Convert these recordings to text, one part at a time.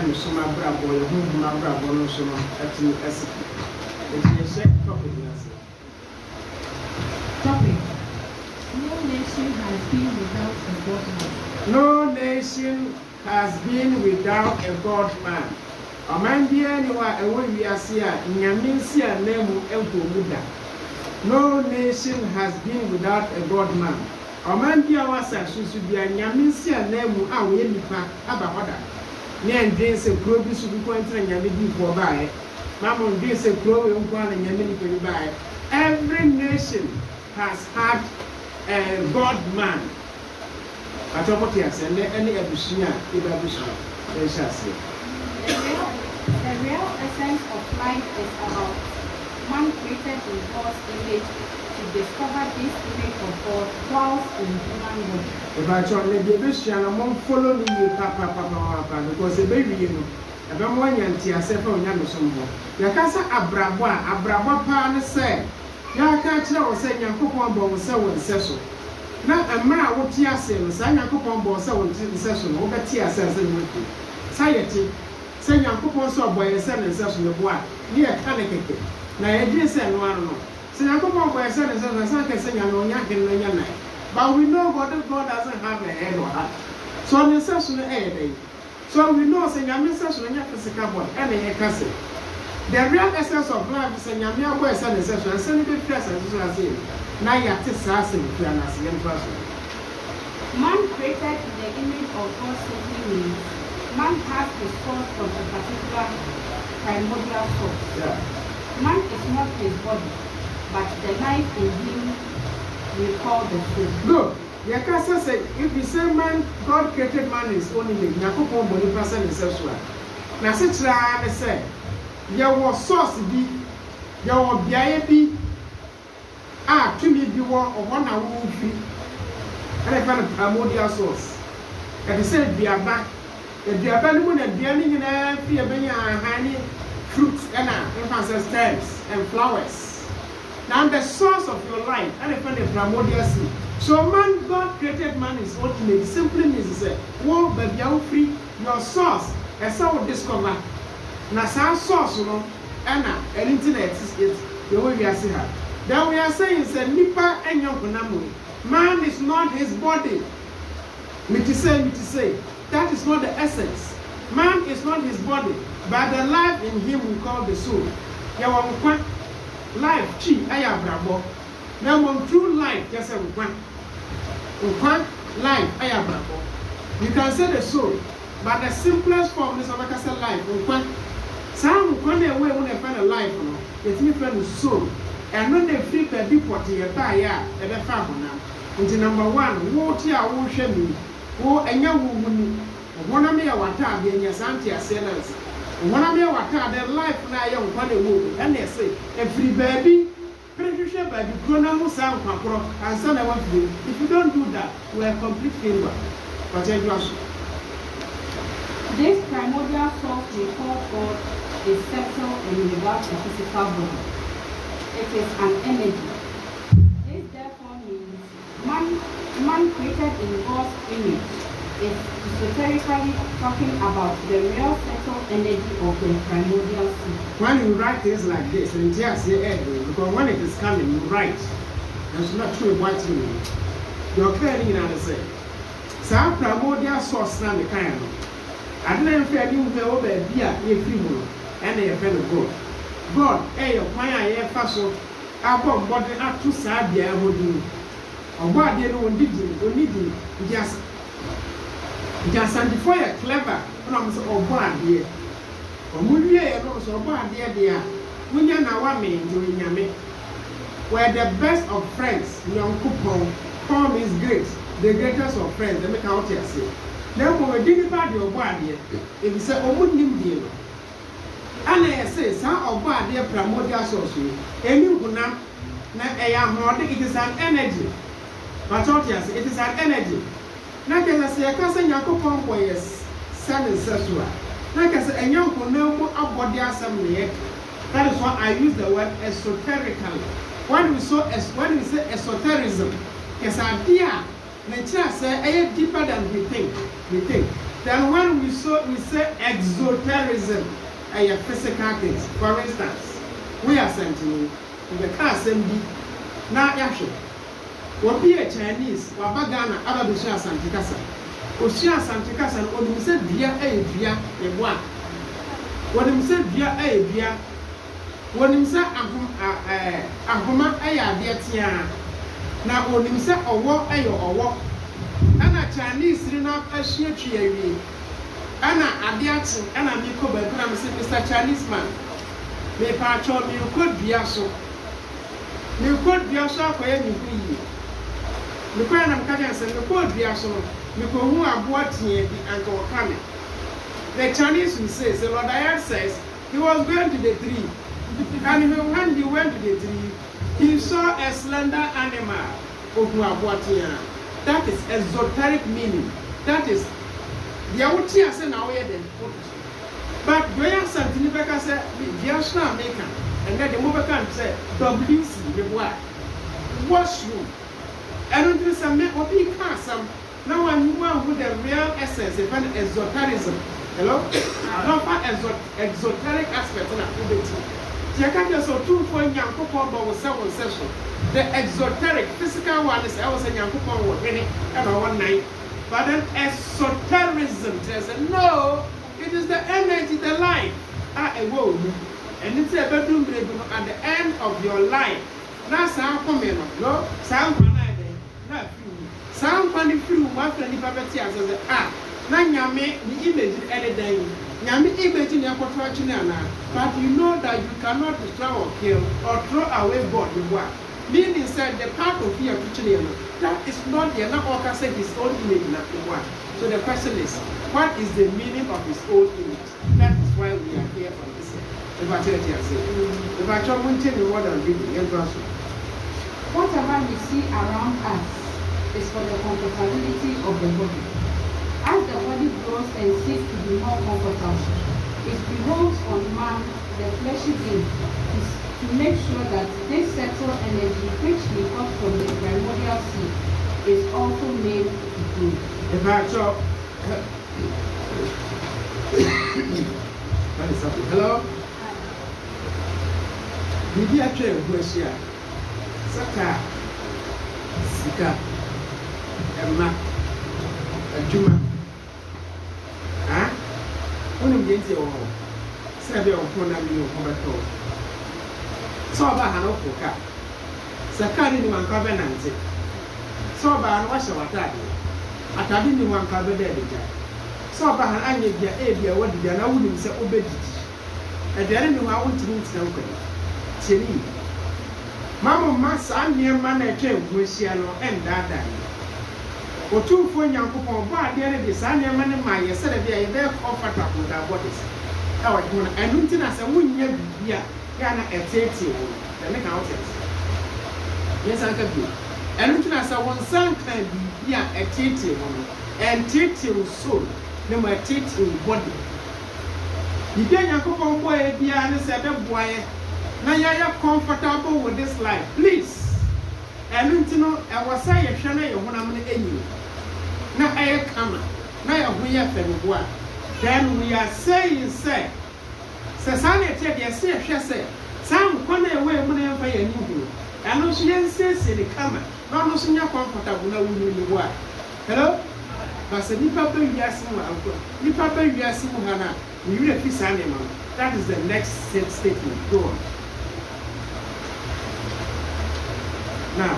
nyame so ma brabo ye hu ma brabo no so no atini asipi eti se topic na se topic. No nation has been without a God. No nation has been without a God man. Amandia ni wa ewo wiase a nyame nsi a nemu enkomuda. No nation has been without a God man. Amandia wa sa susu bia nyame nsi a nemu a wo nipa aba hoda. Ne ndin se kro bi su bi kwantra nyame bi fo baae. Mamo ndin se kro we nkwa na nyame ni pe baae. Every nation has had a God man. Atopoti asende any abusunya ibabusunya. Eshase. The real essence of life is about man created in God's image to discover this image of God whilst in human body. If I try to be Christian, I'm going to follow me, papa, because the baby, you know, if I'm one young tea, I say, oh, young somewhere. Yakasa Abraham Pan said, Yaka was saying, Yakupon Bon, so and so. Now, a man what Tia says, I Yakupon Bon, so and session, over Tia says, and with you. Society. Say Yakupon saw boy and son and session of what? Near Kanaka. Now, I didn't say one. Say Yakupon boy and son and son, I can say, I know Yakin and Yanai. But we know God doesn't have a head or heart. So the session day. So we know say Yami session and physical body and a castle. The real essence of life is a Yamia boy and session and send it present as in. Now you have to say Man created in the image of God simply means man has his source from a particular primordial source. Yeah. Man is not his body, but the life in him we call the soul. Good. Yakasa say if you say man, God created man in his own image. Yakupon body person is sexual. Now such they say there was source be, there was be to me be one or one hour free. And I found a primordial source. And they said we are back. If they are valuable and dealing in every honey, fruits and stems and flowers. Now the source of your life, and I find a primordial seed. So man, God created man is ultimate. Simply means to say, "Whoa, baby, you free your source." As I would discover, now some source, you know, and internet is the way we are seeing her. Then we are saying, "Say, nipa and your kunamuri." Man is not his body. Me to say, that is not the essence. Man is not his body, but the life in him we call the soul. Yawa life, chi, ayabrabo. Now, one true life, just a one life, ayabrabo. You can say the soul, but the simplest form is like I said, life. Some when they way when they find a life, it's me find the soul. And when they flip a deep water, you buy a family now. Into number one, water, I share me. Oh, and young woman, one of me, I want to be in your Santia sellers. One of me, I want to life now, young woman, and they say, every baby. Pretty sure by the chrono sound control and son I want to do. If you don't do that, we are complete failure. But I do. This primordial source we call God is subtle and without a physical body. It is an energy. This therefore means man created in God's image is esoterically talking about the real subtle energy of the primordial seed. When you write things like this, and just say because when it is coming, you write. It's not true what you mean. You're clearly in the some primordial source now the kind of. I didn't feel you were over a beer, if you will, and a fellow God. God, your fire, a faso, I bought body up to Sabia would do. Or what they don't need you, just sanctify a clever, or bad dear. Or Mulia, or bad dear. When you're now one man doing Yame, where the best of friends, young couple, Paul is great, the greatest of friends, they make out here say. Then we did about your body, if you say, oh, wouldn't you deal? And I say, some of bad dear primordial source, and you could not, I am more, it is an energy. But it is an energy. Now, can I say, I can't say, Yakupon boys, son and sexual. Like I said, and you can know more about the assembly. That is why I use the word esoterically. When we say esotericism, it's an idea. Nature say, I am deeper than we think. Then when we say exoterism, a physical things. For instance, we are sent to the car assembly. Now, Yashu, what be a Chinese, Wabagana, other than Santikasa. Oshia Santikasa, and when we said via a one. When we said via a when we say Ahuma Aya, now when we say a walk or walk, and a Chinese rena a sheer tree. Anna Adiatin, Anna Miko, but I'm saying, Mr. Chinese man, may patron, you could be a so. You could be a so for any free. The crown of Canada and the court be a so. You could who are watching the uncle coming. The Chinese will say, the Lord AYASS says, he was going to the tree. And when he went to the tree, he saw a slender animal who are watching. That is esoteric meaning. That is the outia say now we then. But Goya Santini Becca said, the Ashna Maker, and then the Mubaka said, WC, the what? Washroom. I don't think some men or be some. Now I knew one with the real essence, if an esotericism. Hello? Not for exoteric aspect in activity. The academy so 2 young couple was several sessions. The exoteric physical one is I was a young couple were in it about one night. But then esotericism says, no, it is the energy, the life. And it's a bedroom at the end of your life. Now, sound coming, no, sound one not few. Sound funny few, one friendly property as now Yame, the image any day. Yami image in your portrait, but you know that you cannot destroy or kill or throw away God with what. Meaning said the part of your kitchen, that is not the other said his own image in one. So the question is, what is the meaning of his own image? That is why we are here on this. If I tell you, if I try to tell you what I'm reading, whatever we see around us is for the comfortability of the body. As the body grows and seeks to be more comfortable, it behoves on man, the fleshy being, to make sure that this sexual energy which he got from the primordial seed is also made to grow. If I talk, hello? Did you actually go here? Saka, Sika, Emma, Juma. Ah? Only get your home. Said your phone and you over. So about Hanoka. Sakari in one covenant. So about what's your attack? I can't do one cover there. So about an idea, Abia, what did I wouldn't say obey. And the enemy I want to meet no Chili. Mamma Mass, I'm near manager, Luciano, and Dada. Or 2 for young couple, but the other design your man and my yesterday, they're comfortable with our bodies. Our one, and Luton as a woman, yeah, Yana at 30, the make out. Yes, I can do. And Luton as a one son can be, yeah, at 30, and 30 soul, no my 30 body. You get your couple boy, Diana said, boy. Now you are comfortable with this life, please. And you know, I was saying, Shana, you want to any. Now I come. Now we are family. Then we are saying, say, Sasani, say, she said, some corner away when I pay a new. And no, she says, in the camera, not no senior comfortable, no, we will work. Hello? But the Nipa Yasim, Nipa Yasim Hana, we will kiss animal. That is the next statement. Go on. Now,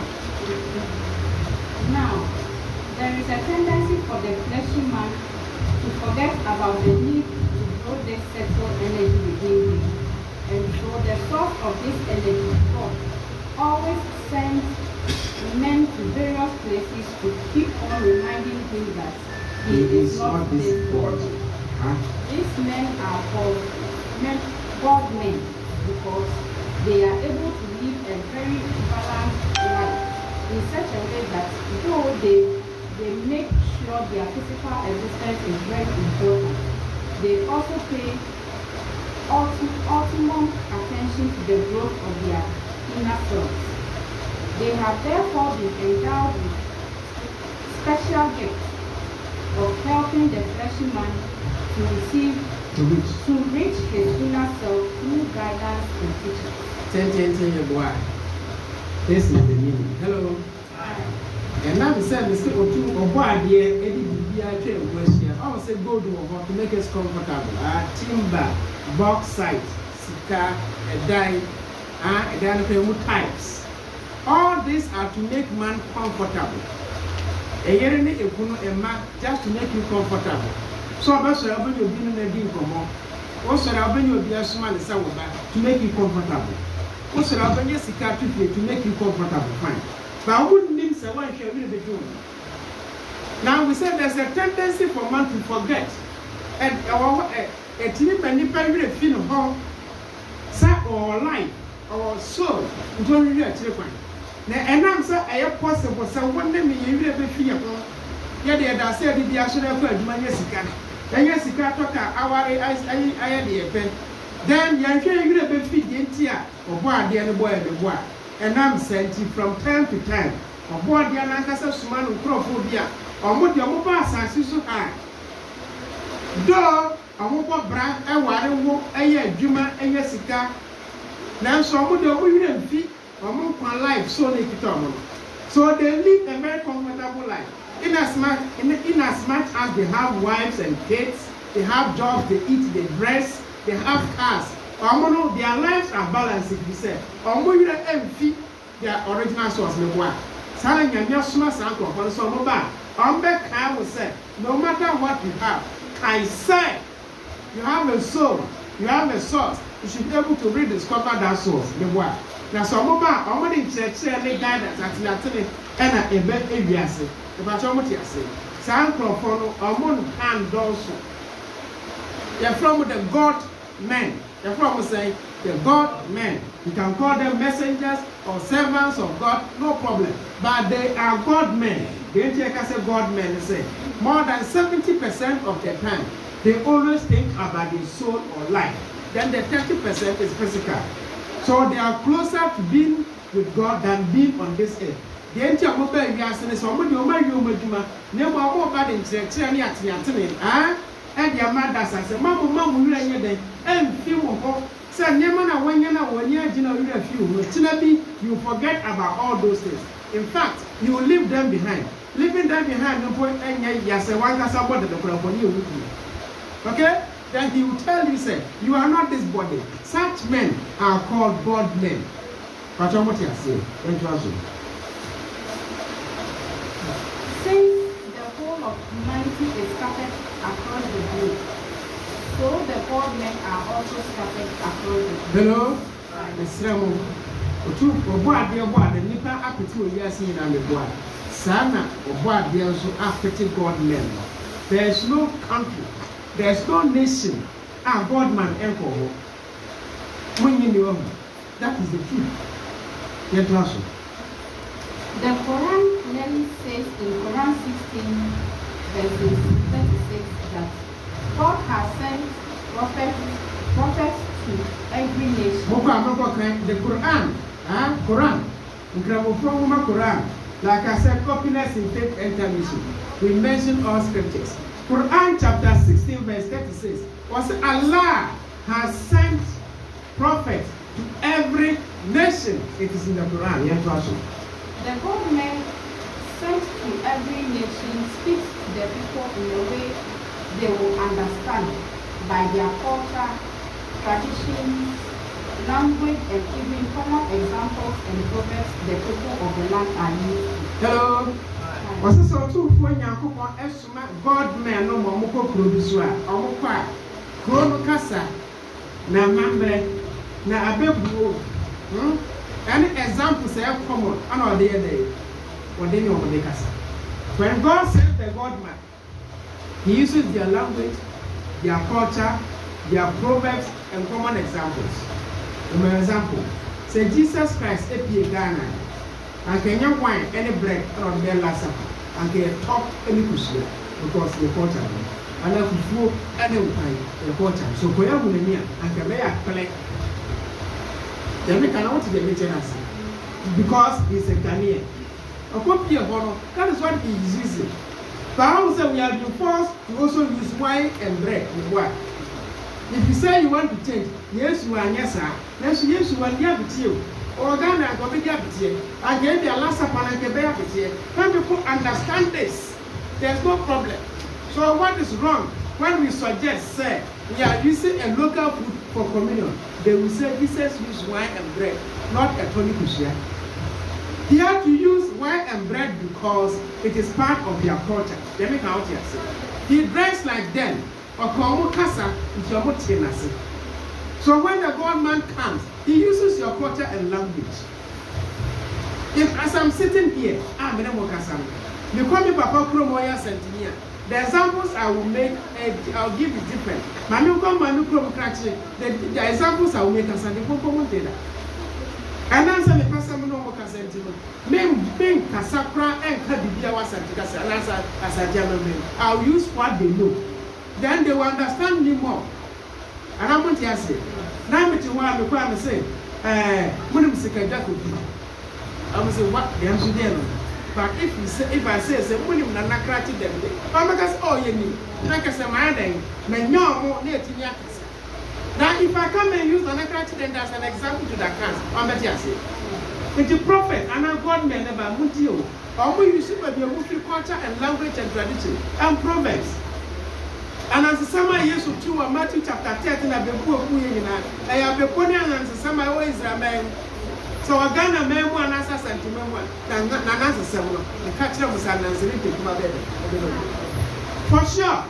there is a tendency for the fleshy man to forget about the need to grow this sexual energy within him. And so the source of this energy, God, always sends men to various places to keep on reminding him that he is not this God. These men are called God men because they are able to live a very balanced life in such a way that though they make sure their physical existence is very important, they also pay ultimate attention to the growth of their inner selves. They have therefore been endowed with special gifts of helping the fleshy man to reach his inner self through guidance and teaching. 10 boy. This is the meaning. Hello. And now the service or two or boy dear Eddie BBI question. I will say go to make us comfortable. Timber, bauxite, sika, a dye, and then types. All these are to make man comfortable. Just to make you comfortable. So I'm also going to be in a game for more. Also, I'll bring you a small to make you comfortable. Also, I'll bring you a to make you comfortable. Fine. But I wouldn't mean so one shall really be doing. Now we said there's a tendency for man to forget. And a team and independent feel home, or life, or soul, don't really actually. And I'm saying, I am possible. So one day, you will be fearful. Yet, I said, the actual word, my Jessica. And Jessica talk our I then you will be feeding tear or boy, the other boy, the boy. And I'm sent from time to time. Or boy, the Anacasa Suman who crophobia, or what your mobile senses so high. Though I won't brand and water, a Juma and Jessica. Now, so would you feet? Life so naked. So they live a very comfortable life. In as much as they have wives and kids, they have jobs, they eat, they dress, they have cars. Their lives are balanced, if you say. You empty their original source. Selling your small sample for so mobile. I will say, no matter what you have, I say, you have a soul, you have a source. You should be able to rediscover that source. Now, some mobile, I'm going to say guidance at Latin and a bed avias. If I told what you say, San Crofono, or Moon and also. They're from the God men. They're from saying the God men. You can call them messengers or servants of God, no problem. But they are God men. They take us a God men and say more than 70% of the time they always think about the soul or life. Then the 30% is physical. So they are closer to being with God than being on this earth. The entire mobile gas and somebody who might be never more bad in Checheni at Yatini, and your mothers and say, Mamma, you are there, and few of say, Nemana, when you're few, you forget about all those things. In fact, you will leave them behind. Leaving them behind, no point, and yes, I want somebody to put on you. Okay? Then he will tell you, say, you are not this body. Such men are called God men. But what you say? Since the whole of humanity is scattered across the globe, so the God men are also scattered across the globe. Hello? Israel. Oboa de oboa the nipa apeti o yasi na meboa. Sana oboa de also affecting God men. There is no country. There is no nation. God man enko. That is the truth. Get also. The Quran clearly says in Quran 16 verses 36 that God has sent prophets to every nation. The Quran, Quran. Like I said, copiness in faith and television. We mention all scriptures. Quran chapter 16 verse 36 was Allah has sent prophets to every nation. It is in the Quran. The God men sent to every nation speaks to the people in a way they will understand by their culture, traditions, language, and even common examples and proverbs the people of the land are used to. Hello. Was so too for Yakuba Esma God men no more produce or Chrono Casa na mambre na abebu. Any examples are common and all the day when they know the casa. When God sends the God man, he uses their language, their culture, their proverbs, and common examples. For example, say Jesus Christ appeared Ghana. And can you wine any bread or their last supper? And can talk any kushia because the culture. And I could fool any wine, the culture. So for you, and can they play? Then we cannot the maintenance because he's a Ghanaian. A copy of honor, that is what he is using. But say we have been forced to also use wine and bread with what? If you say you want to change, yes, you are yes, sir. Yes, you are near with you. Or Ghana, go be with you. I gave the last upon and bear with you. When people understand this, there's no problem. So what is wrong when we suggest, say, we are using a local food for communion? They will say, Jesus use wine and bread, not a Tony Kushia. He had to use wine and bread because it is part of their culture. Let me count here. He dressed like them. So when the God man comes, he uses your culture and language. If as I'm sitting here, I'm you call me Papa Kromoya Sentinel. The examples I will make, I'll give you different. The examples I will make as a and answer the person no more sentiment. Men being Casacra and Cadibia was as a gentleman. I'll use what they know. Then they will understand me more. And I want to say, now with you want to say, Munim Sikajaku. I will say what the answer there. But if I say, Munim Nanakrati them, I'm like, oh, you need, like I said, my day, men no more near to Yakas. Now, if I come and use Nanakrati then as an example to that class, I'm better to say. It's a prophet and a God man about Mutio. Or we use it with your Mufi culture and language and tradition and proverbs. And as the summer years of 2 Matthew chapter 13, I've been poor I have been putting and the summer ways are man. So I got a man one answer sentiment one, Nana's summer. The catcher was an answer to my baby. For sure.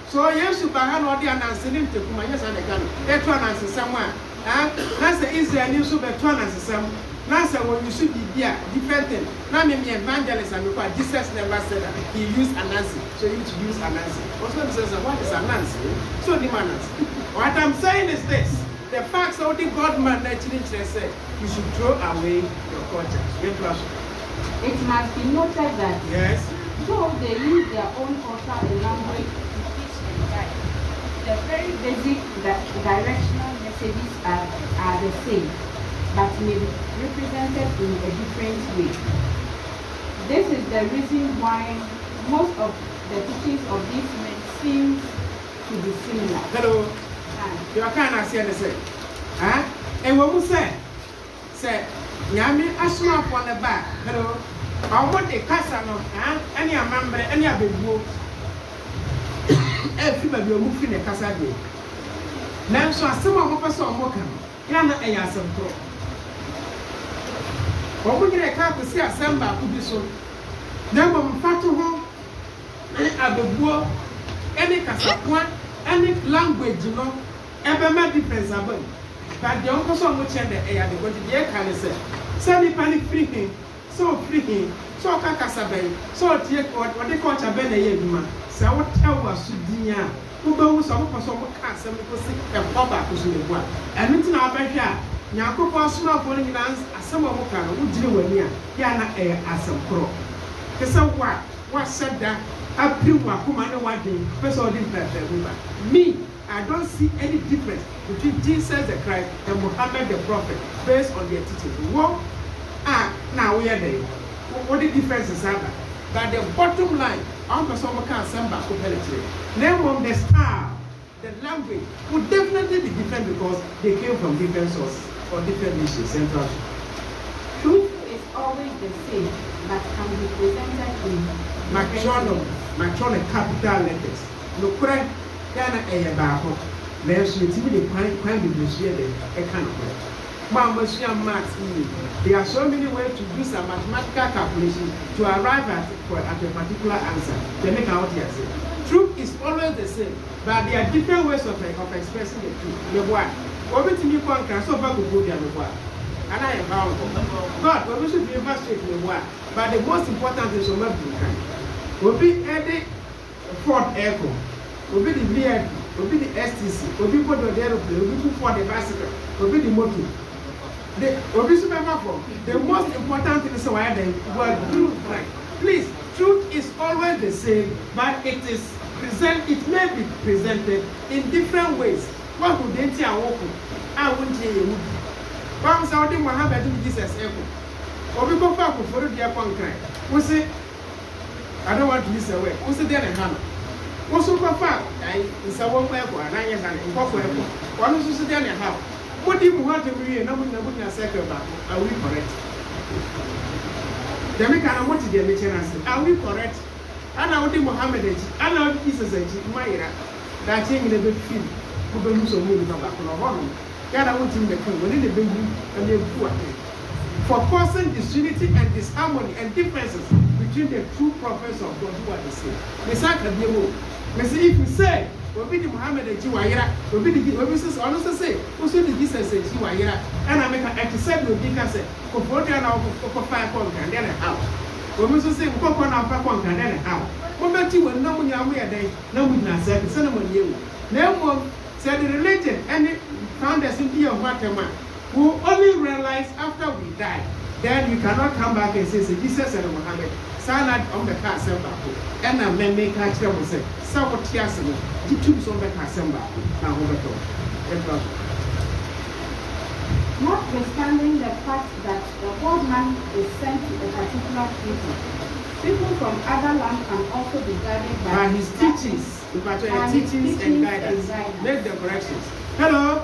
So yes, you can have the answer to my yes and again. That's one answer somewhere. That's the Israel news of a ton as some. Now, when you should be there, different thing. Now, maybe evangelist and because Jesus never said that he used an answer, so you need to use an answer. Also, says, what is an answer? So, the manners. What I'm saying is this: the facts of the God man actually said you should throw away your culture. It must be noted that yes, though they use their own culture and language to teach and guide, the very basic directional messages are the same, but may be represented in a different way. This is the reason why most of the teachings of these men seem to be similar. Hello. You are kind of saying the same. And what we say, Yami Asma upon the back. Hello. I want a casano, any member, any of the book. Everybody will move in the casa. Now, so some of us are more coming. Yana AYASS Pro. What we get a car to see a samba could be so. Then when fat to home, any abebuo, any casapua, any language, you know, ever made difference about. But the uncle so much in the air because the air can say, send the panic free him, so free him, so cacasabe, so take what they call a benayema. So what tell was Sudia, who goes some for some cats and because a papa was in the one. And it's now back here. Nyako kwa suna for the lands as some of Mokano would do when Yana air as some pro. Kesa what said that I feel Wakumano one day, first of all, me, I don't see any difference between Jesus the Christ and Muhammad the Prophet based on their teaching. What now we are there. What the difference is that? But the bottom line, I'm a summer can send back to penetrate. Name on the style, the language would definitely be different because they came from different sources or different nations. Central. Truth is always the same, but can be presented in Matronic capital letters. No correct, Yana a barco. There's a TV kind of the a kind of way. There are so many ways to do some mathematical calculation to arrive at a particular answer. They make out here. Truth is always the same, but there are different ways of expressing the truth. The one, what we think can so far go the one. And I am bound. God, we should be straight in the one. But the most important is to not be kind. Will be any Ford Echo, will be the VIP, will be the STC, will be put on the aeroplane, will be for the bicycle, will be the motor. The most important thing is why they were truth. Please, truth is always the same, but it may be presented in different ways. What would they tell you? I wouldn't hear you. One Saudi Mohammed Jesus echo. Or we go back for the Japan. We say, I don't want to use the word. What's the day and hammer? What's so far? I is a one for 9 years and for one is the day and half. What do you want to be? And I wouldn't have said about. Are we correct? The American wanted the American. Are we correct? And I would be Mohammed. I know Jesus and Mayra. That thing in the big field. Who belongs to me about one. God, I want him to come within the baby and the poor. For causing disunity and disharmony and differences between the true prophets of God who are the same. Messiah be able. Messi, if we say, we'll be the Muhammad and Jiwaya, we'll be the witnesses honestly say, also the Jesus and Jiwaya, and I make an accept with Dika say, for 40 and for 5 pounds and then a house. When we say, we come on our 5 pounds and then a house. Moment you will know when you are away a day, no witness, the cinnamon you. No one said the religion and it found us in the Guatemala. We will only realize after we die. Then you cannot come back and say, Jesus and Muhammad, Salad on the car, and a man make catch them and say, Sao Tiasimo, the tubes on the car, now over. Notwithstanding the fact that the whole man is sent to a particular people from other lands can also be guided by his teachings, teachings and guidance. Make the corrections. Hello.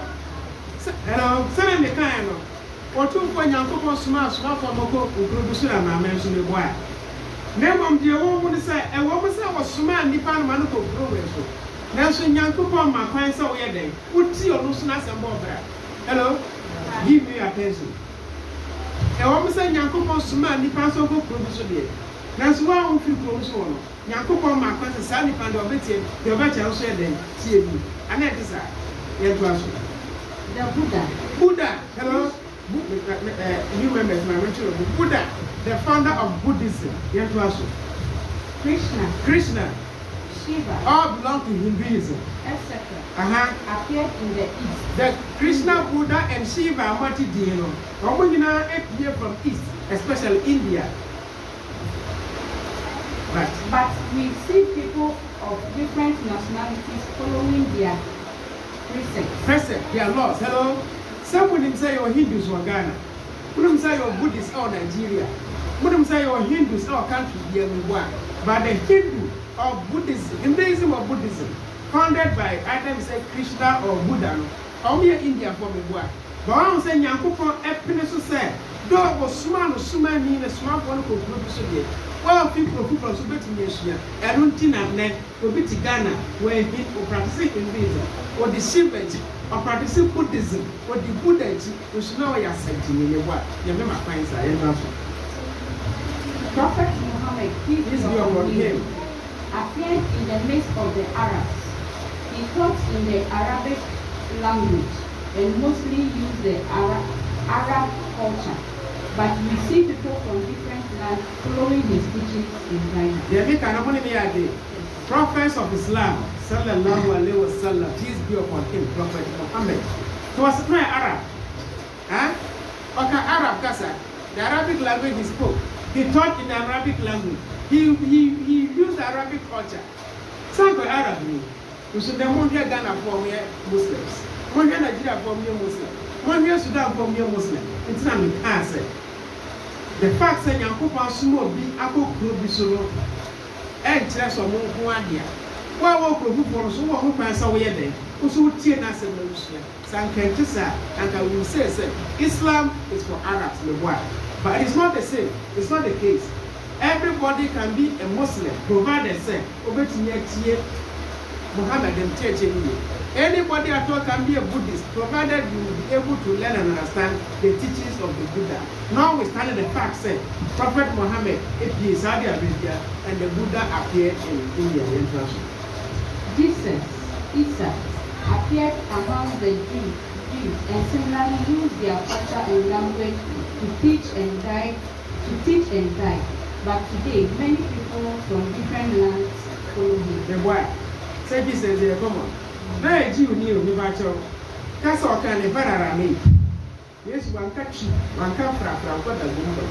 Hello, send me kind of. Or two for young people smash one for Moko, who produce a mention the boy. Never the woman say, and what was I was smart, Nipan Manuko progress. Nelson young people, my clients are wedding. Would see or loosen us and bother. Hello, give me attention. And what was I young people smart, Nipan so go produce. That's why we feel close on. Young people, my clients, Sally Pand of it, your better also then, see you. And that is that. Yet was. The Buddha, hello. You remember my mention of Buddha, the founder of Buddhism. Yet was Krishna, Shiva, all belong to Hinduism, etc. Appeared in the East. The Krishna, Buddha, and Shiva are what you know. Here from East, especially India. But we see people of different nationalities following their President, their laws. Hello. Some would say you're Hindus or Ghana. Wouldn't say you're Buddhists or Nigeria. Wouldn't say you're Hindus or country here in one. But the Hindu or Buddhism, Hinduism or Buddhism, founded by either say Krishna or Buddha, or we are India for me. But I was saying, Yankupo, Epinus said, though was small, Suma mean a small one who produce. Well, people who are so in Asia, I don't think I've met will be to Ghana, where people practicing Hinduism, or the Shivaji, or practicing Buddhism, or the Buddhism, which now I are sending in what you remember finds I am. Prophet Muhammad, peace be upon him, appeared in the midst of the Arabs. He taught in the Arabic language and mostly used the Arab culture. But we see people from different lands following his teachings in China. Prophets of Islam, sallallahu alaihi wasallam, peace be upon him, Prophet Muhammad. He was not Arab. Arab Kasa, the Arabic language he spoke. He taught in the Arabic language. He used the Arabic culture. Some Arab me. You should have Ghana for me Muslims. One Nigeria for me Muslim. One year Sudan for me Muslim. It's not me answer. The fact that Yankupa Sumo be Apple Club Solo, and Chess or Monkuania. Well, who for us who pass away then, who tear us in Lucia, San Kentisa, and I will say, Islam is for Arabs, the world. But it's not the same, it's not the case. Everybody can be a Muslim, provided, say, Obetinia Muhammad and Church in you. Anybody at all can be a Buddhist, provided you will be able to learn and understand the teachings of the Buddha. Notwithstanding the fact that Prophet Muhammad appeared in Saudi Arabia and the Buddha appeared in India. Jesus, Isa, appeared among the Jews and similarly used their culture and language to teach and guide. But today, many people from different lands follow him. The boy, say Jesus, come on. Very Jew knew me by your that's all kind of Bararami. Yes, one catch, one come from what a woman.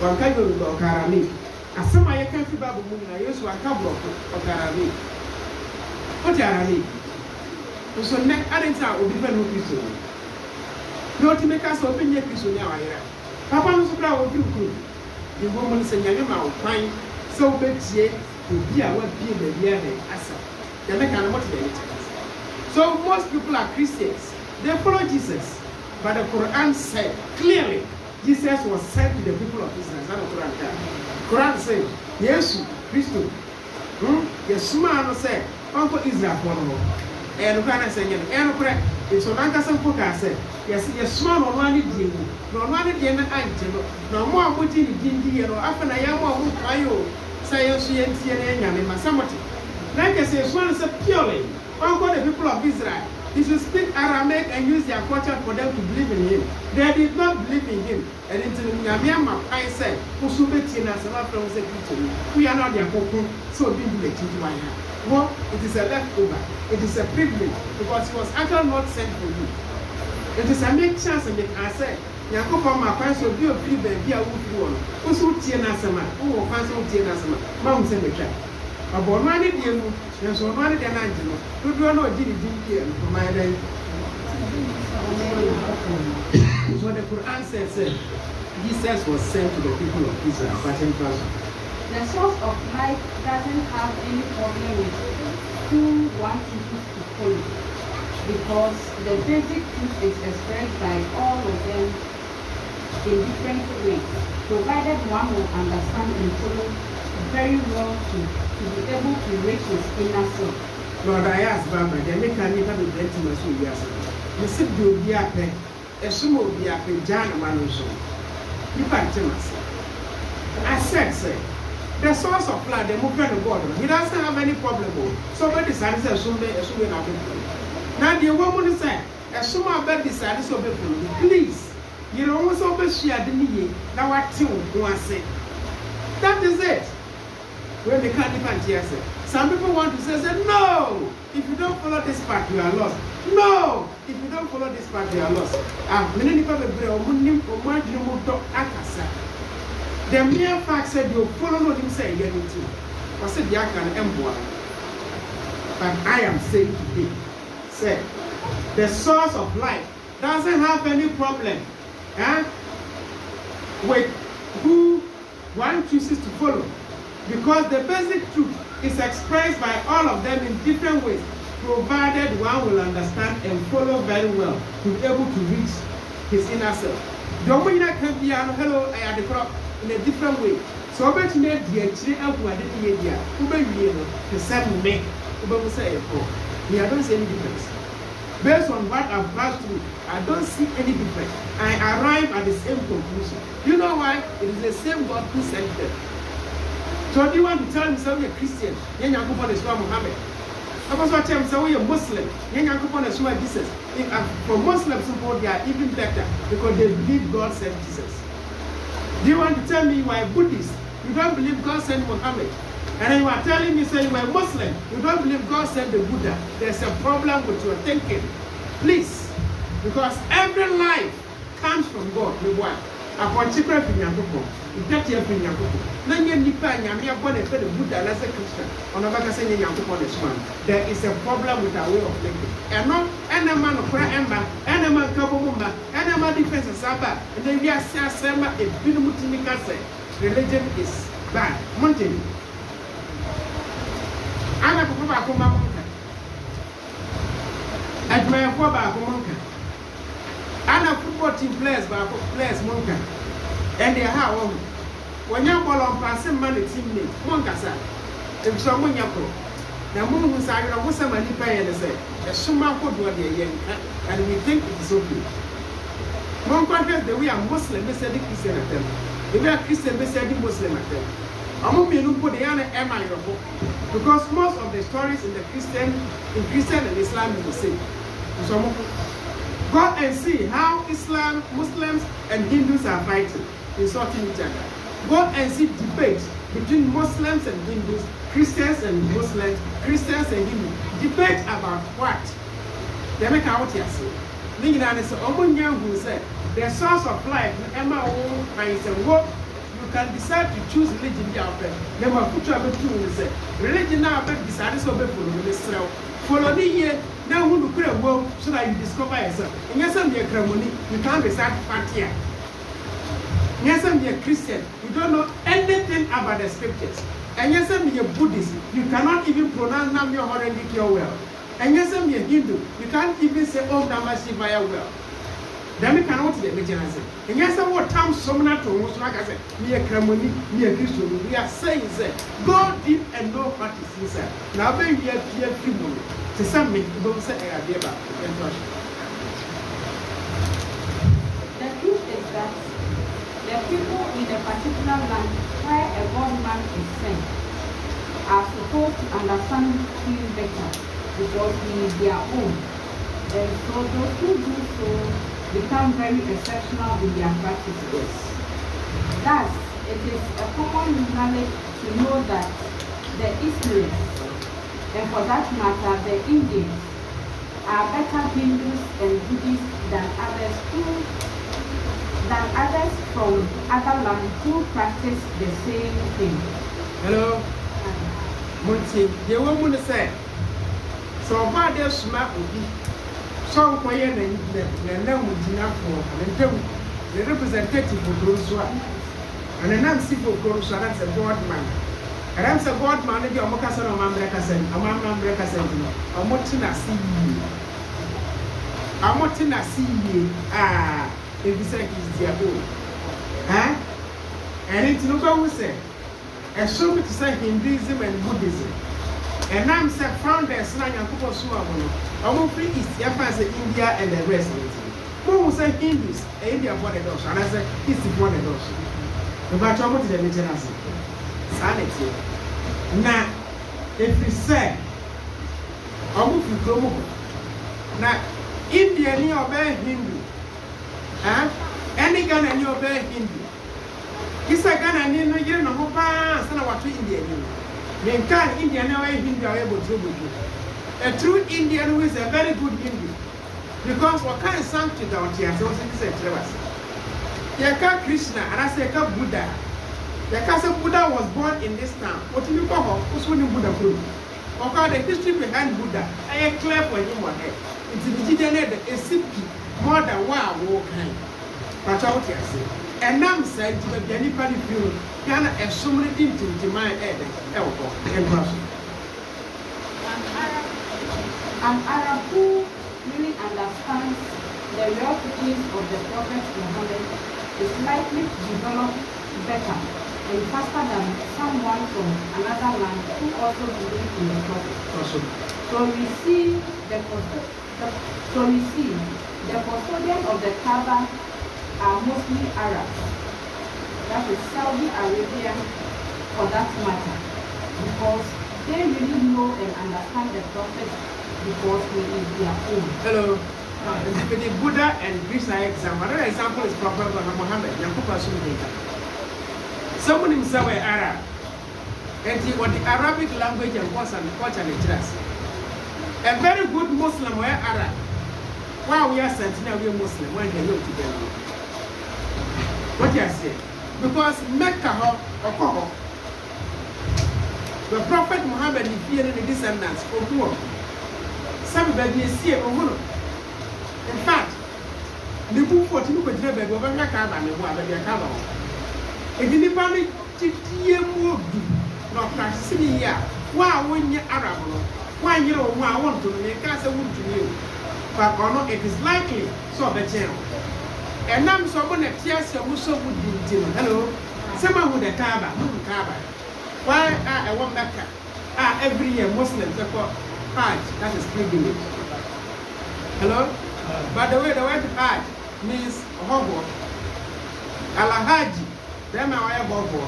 One can go to Karami. As some I can't see Babu Moon, I use one couple of Karami. What are me? So, next, I didn't know different people. No to make us open your piece now. Papa was proud of you. The woman said, Yama, fine, So betie obi a wa bie ba bia na asa ya make an motivate. So most people are Christians, they follow Jesus, but the Quran said clearly Jesus was sent to the people of Israel. That's the Quran. Quran said Yesu Christo Yesuma no say unto Israel for no and Quran say and correct so nanka some book say yes Yesuma no one di no one di na ante no mo amoti ni dindi no afa na ya mo kwayo say Yesu yentie na nyame masamoti na ke say Yesuma say purely unto the people of Israel. He should speak Aramaic and use their culture for them to believe in him. They did not believe in him. And until Yamiama, I said, we are not their people, so we do the teaching. Well, it is a leftover. It is a privilege because he was actually not sent for you. It is a make chance and I said, Yakoba, my friends will be a free baby. I would do one. Also, Tianasama, who will find some Tianasama, mountain the cat. About money, dear, there's one money than Angelo. We don't know did it for my day. So the Quran says Jesus was sent to the people of Israel. The source of life doesn't have any problem with who one chooses to follow, because the basic truth is expressed by all of them in different ways, provided one will understand and follow very well to be able to reach his inner self. Lord, I ask Baba, they make a neighbor to get to my soul. Yes, you sit to be a pen, a sumo be a pen, Jan Manuso. You can't tell us. I said, say, the source of life, the movement of God, he doesn't have any problem. Somebody decided to assume nothing. Now, the woman said, assume I bet decided to be please. You don't want to be shared in the now what you want to say. That is it. When they can't even hear it. Some people want to say, no, if you don't follow this path, you are lost. No, if you don't follow this path, you are lost. Many people the mere fact said you follow him say anything. I said, I can embark. But I am saying today, say, the source of life doesn't have any problem with who one chooses to follow. Because the basic truth is expressed by all of them in different ways, provided one will understand and follow very well to be able to reach his inner self. The woman can be hello, I had the crop in a different way. So I bet you made the actually out who I didn't hear here, who may be able to send me, who will say, I don't see any difference. Based on what I've passed through, I don't see any difference. I arrive at the same conclusion. You know why? It is the same God who sent them. So do you want to tell me you're a Christian? You're not going to Islam Muhammad. I was watching him say you're a Muslim. You're not going to Islam Jesus. For Muslims, they are even better because they believe God sent Jesus. Do you want to tell me you are a Buddhist? You don't believe God sent Muhammad. And then you are telling me, say you are a Muslim. You don't believe God sent the Buddha. There's a problem with your thinking. Please. Because every life comes from God. Upon cheaper Pinyakupo, you get your Pinyakupo. Then you need to born a Buddha as a Christian. On a vacation, this one. There is a problem with our way of thinking. And not any man of prayer, any man Kabumba, any man defense of Sabbath, and then we are saying a Binumutika say religion is bad. Mountain. Anna Papa at my Papa Anna football team players, but players Monka. And they are how when you're on passing money teammate, Monkasa. If someone you're now Moon was I was some money pay and say, a Suma could do and we think it is okay. Monka, the way a Muslim, they said Christian at them. The way a Christian, they said Muslim at them. I'm going to put the Anna Emma because most of the stories in Christian and Islam is the same. So, go and see how Islam, Muslims, and Hindus are fighting, insulting each other. Go and see debates between Muslims and Hindus, Christians and Muslims, Christians and Hindus. Debate about what? They make out here. Who said the source of life, Emma, you can decide to choose religion out there. Never put you to say religion now, but decide to follow follow the year. Now, who look at world so that you discover yourself. And yes, I'm a ceremony, you can't decide here. Yes, I'm a Christian, you don't know anything about the scriptures. And yes, I'm a Buddhist. You cannot even pronounce Namyo Horendikyo well. And yes, I'm a Hindu. You can't even say Om Namah Shivaya well. Then we cannot get me. And yes, I'm what time summoner to almost like I said, me a Kramoni, me a Christian. We are saying, go deep and know what is inside. Now, when we are people to some me, don't say I have ever. The truth is that the people in a particular land where a God-man is sent are supposed to understand him better because he is their own. And so those who do so become very exceptional in their practices. Thus, it is a common knowledge to know that the Israelites, and for that matter the Indians, are better Hindus and Buddhists than others from other lands who practice the same thing. Hello? Munti, the woman said, so far there's smart will be so quiet and now we do not for the representative of those who are and an answer for those who are a God man. And I'm a God man, if you're Mocassin or Mambrekasen, a Mambrekasen, a Motina see. A Motina see. Ah. If you say he's their own. Huh? And it's no go say. And so to say Hinduism and Buddhism. And I'm said founders now and people so I won't free East Japan, India and the rest of it. Who will say Hindus, India for the dosh, and I say East for the dosh. But I'm not the maintenance. Sanity. Now, if we say, I will be global. Now, India near obey Hindu. Any Ghana and obey Hindu. It's a Ghana and you know who pass and what to India. Then can India now Hindu are able to do. A true Indian who is a very good Hindu. Because what kind of sanctity down here? So it's a Trevas. Yaka Krishna and I say Buddha. Yaka Buddha was born in this town. What do you call her? Who's winning Buddha proof? Okay, the history behind Buddha. I am clear for him one day. It's the a simple. More than wow, walking. But out here, and now said to the anybody feel Ghana as so many things to my head, elbow, and Russian. An Arab who really understands the real teachings of the Prophet Muhammad is likely to develop better and faster than someone from another land who also believes in the Prophet. So we see the custodians of the Kaaba are mostly Arabs. That is Saudi Arabia for that matter. Because they really know and understand the Prophet because he is their own. Hello. The Buddha and Krishna example. Another example is Prophet Muhammad. Someone himself is Arab. And he was the Arabic language and culture and literacy. A very good Muslim were Arab. Why we are sentinel, we are Muslim when they live together. What do you say? Because Mecca or Koho, the Prophet Muhammad is here in the descendants of who? Some baby is here or who? In fact, the book for Timu could never go back and what they are covered. If you never did not practicing here, why when you're Arab? Why you know why I want to make us a wound to you? But or not, it is likely so the channel. And now someone that tears your muscle would be hello. Someone with a Kaaba. Why I want that every year Muslims are called Hajj, that is pilgrimage. Hello? By the way, the word Hajj means Hobo. Al-Hajji, them are a Hobo.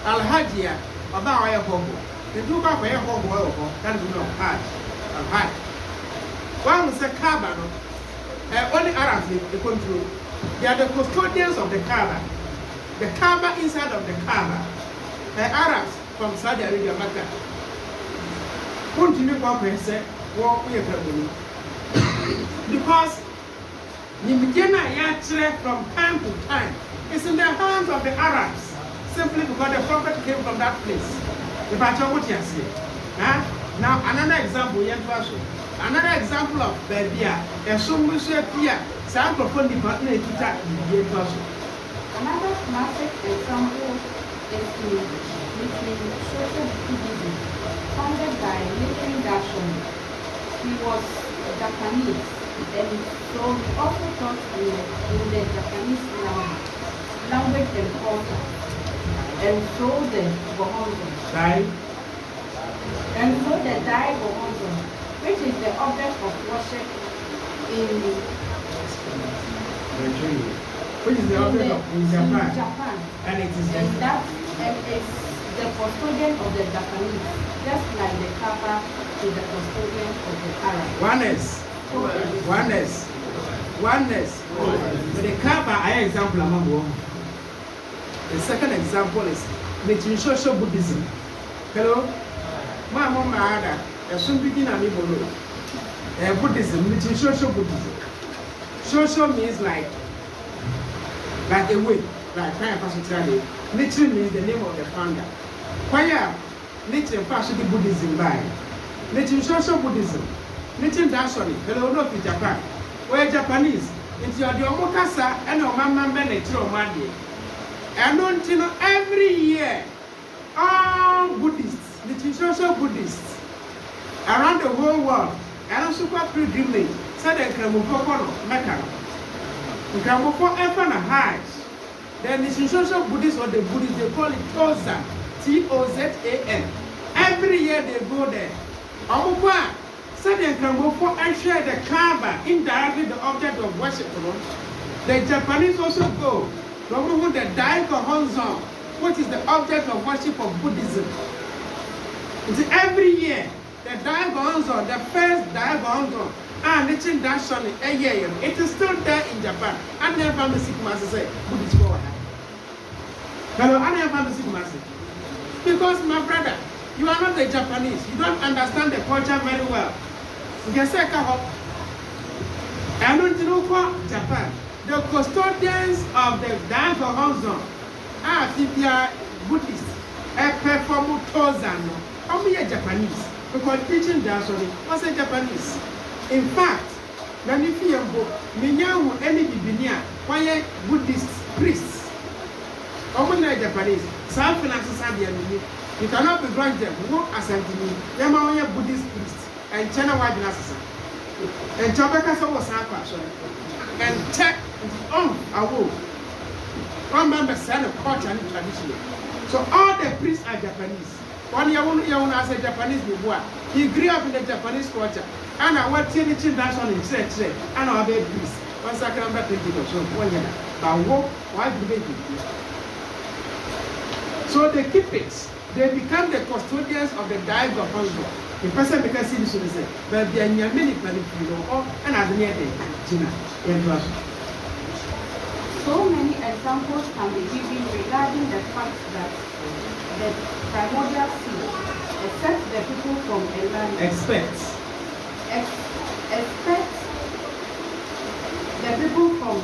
Al-Hajjia, about a Hobo. The two of a Hobo, that is not Hajj. Al-Hajj. One was a Kaaba, only Arabs they control. They are the custodians of the Kaaba. The Kaaba inside of the Kaaba. The Arabs from Saudi Arabia, Mecca. Continue to say, what we are doing. Because the from time to time is in the hands of the Arabs, simply because the Prophet came from that place. If I tell what you say. Now, another example, another example of Babia, a song we say here, sample from the partner to that. Another classic example is the social Buddhism, founded by Nichiren Daishonin. He was Japanese, and so he also taught in the Japanese language and culture, and so the Gohonzon. And so the Dai Gohonzon, which is the object of worship in Nigeria. Which is the object of in Japan. And it is the custodian of the Japanese, just like the Kaaba is the custodian of the Arab. Oneness. But the Kaaba, I example among one. The second example is the social Buddhism. Hello? My mom had a soon begin a Buddhism, the social Buddhism. Social means like a way, like Kaya Pasutari. Nature means the name of the founder. Kaya, nature Pasutari Buddhism by nature social Buddhism. Nature Daishonin, hello, not in Japan. We're Japanese. It's your Omokasa and Omama nature of Madi. And don't you know every year, all Buddhists, nature social Buddhists around the whole world, and also quite pilgrimage, said that Kramupoko Mecca. Kramupoko Efana Hajj. Then the social Buddhists or the Buddhists, they call it Tozan, Tozan. Every year they go there. Omukwa said that Kramupoko and share the Kaaba, indirectly the object of worship. The Japanese also go. The Dai Gohonzon, which is the object of worship of Buddhism. It's every year. The Dai Gohonzon, the first Dai Gohonzon, and Nichiren Daishonin, it is still there in Japan. I never found the sick master say, Buddhist forward. Hello, I never found the sick master. Because, my brother, you are not the Japanese. You don't understand the culture very well. You can say, I don't know Japan. The custodians of the Dai Gohonzon if they are Buddhists, perform Tozan. How many are Japanese? Because teaching Daishonin was a Japanese. In fact, when you feel Minyahu any Bibinia, why Buddhist priests? Common Japanese, South Finance, you cannot begrudge them, no assent to me. They are Buddhist priests and China white Nasa. And Chobeka was Sapa, and check on a wall. One member son of culture and tradition. So all the priests are Japanese. One year as a Japanese before. He grew up in the Japanese culture. And I want to teach Daishonin in church. And I'll be a priest. Once I come back to the so 1 year. But why do they do it? So they keep it. They become the custodians of the Dai Gohonzon. The person becomes citizen, but they are many people, and as near the China. So many examples can be given regarding the fact that the primordial seed except the people from a land. Expect the people from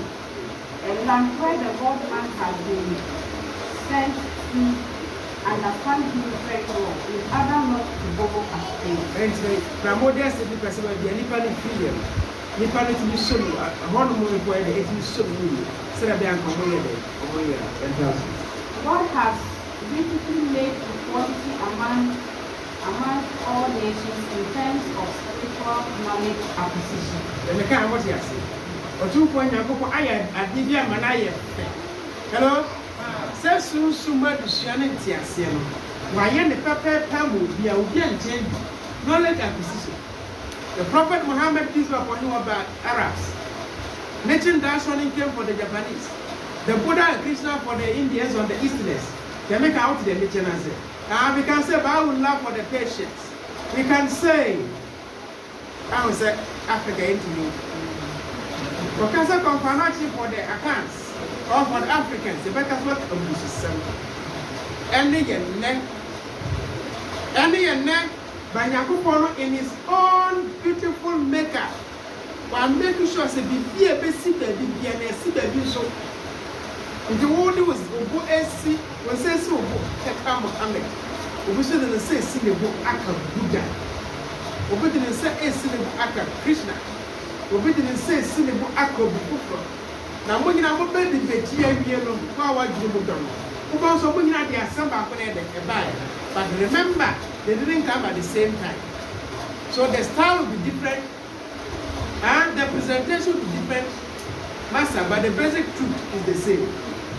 a land where the God man has been sent to understand him very well, in order not to go astray. Primordial seed person will be a Nipani filial. Nipani to be so, a hormone required, it is so good. God has beautifully made equality among all nations in terms of spiritual knowledge acquisition. Hello? Says soon knowledge acquisition. The Prophet Muhammad peace be upon him about Arabs. Nichiren Daishonin came for the Japanese. The Buddha and Krishna for the Indians on the Easterners. They make out the Nichiren and say, we can say, but I will love for the patients. We can say, I will say, Africa into me. We can say, companionship for the accounts, or for the Africans, the better work of the system. And then, by Yakupono in his own beautiful maker. While making sure that be a basic baby and a sea baby so. The world was Obo SC was so Tekam Mohammed. Obo didn't say Sinibu Aka Buddha. Obo didn't say Sinibu Aka Krishna. Obo didn't say Sinibu Aka Buddha. Now, when you have a baby, the yellow, power you would done. So when you are some back when they buy, but remember they didn't come at the same time. So the style will be different, and the presentation will be different, master. But the basic truth is the same.